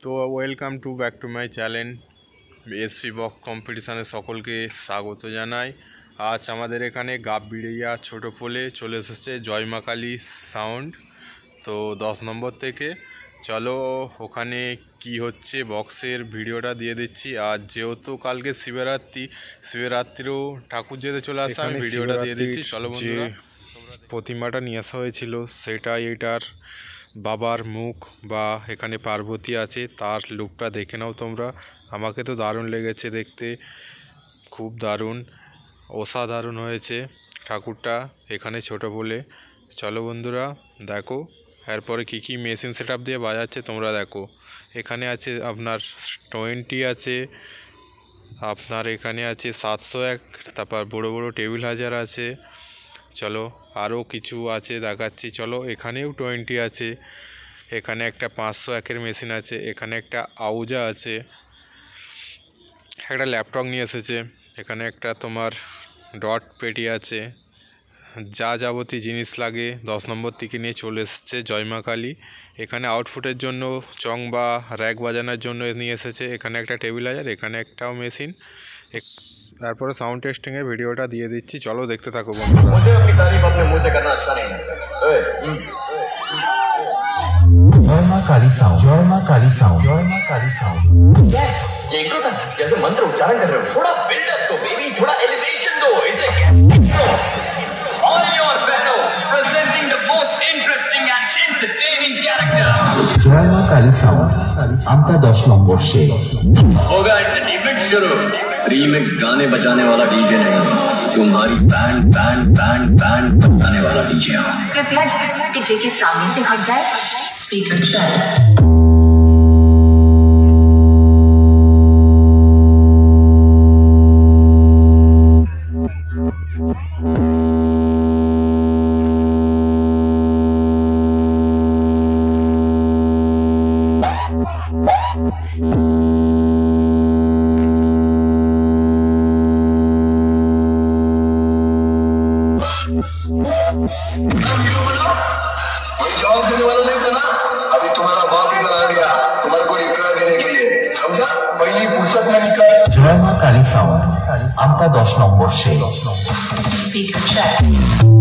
তো welcome to back to my channel SP box কম্পিটিশানে সকলকে স্বাগত জানাই। আজ আমাদের এখানে গাববিড়িয়া ছোটো পোলে চলে এসেছে জয় মা কালী সাউন্ড। তো 10 নম্বর থেকে চলো ওখানে কি হচ্ছে বক্সের ভিডিওটা দিয়ে দিচ্ছি। আর যেহেতু কালকে শিবরাত্রিও ঠাকুর যেতে চলে আসছে, আমি ভিডিওটা দিয়ে দিচ্ছি। চলো বন্ধুরা, প্রতিমাটা নিয়ে আসা হয়েছিল সেটা এটার বাবার মুখ বা এখানে পার্বতী আছে, তার লুকটা দেখে নাও তোমরা। আমাকে তো দারুণ লেগেছে দেখতে, খুব দারুণ, অসাধারণ হয়েছে ঠাকুরটা এখানে ছোট বলে। চলো বন্ধুরা দেখো এরপরে কি কি মেশিন সেটআপ দিয়ে বাজাচ্ছে তোমরা দেখো। এখানে আছে আপনার 20 আছে, আপনার এখানে আছে 701, তারপর বড় বড় টেবিল হাজার আছে। চলো আরও কিছু আছে দেখাচ্ছি। চলো এখানেও 20 আছে, এখানে একটা 501-এর মেশিন আছে, এখানে একটা আউজা আছে, একটা ল্যাপটপ নিয়ে এসেছে, এখানে একটা তোমার ডট পেটি আছে। যা যাবতীয় জিনিস লাগে 10 নম্বর থেকে নিয়ে চলে এসেছে জয় মা কালী। এখানে আউটপুটের জন্য চং বা র্যাক বাজানোর জন্য নিয়ে এসেছে। এখানে একটা টেবিল হাজার, এখানে একটাও মেশিন। তারপরে সাউন্ড টেস্টিংয়ের ভিডিওটা দিয়ে দিচ্ছি, চলো দেখতে থাকো বন্ধুরা। जय मां काली साउंड, जय मां काली साउंड, जय मां काली साउंड। ये करो था जैसे मंत्र उच्चारण कर रहे हो, थोड़ा बिल्डअप दो बेबी, थोड़ा एलिवेशन दो इसे। All your beno presenting the most interesting and entertaining character. जय मां काली साउंड आमता 10 नंबर से होगा एंटरटेनमेंट शुरू। रीमिक्स गाने बजाने वाला डीजे नहीं, तुम्हारी बैंड बैंड बैंड बैंड बजाने वाला डीजे। कृपया डीजे के सामने से हट जाए। स्पीकर चालू। कोई जवाब देने वाला नहीं था ना, अभी तुम्हारा बाप इधर आ गया तुम्हारे को रिप्लाई देने के लिए, समझा? पहली फुर्सत में निकल। जय मां काली साउंड आमता 10 नंबर से स्पीकर चालू।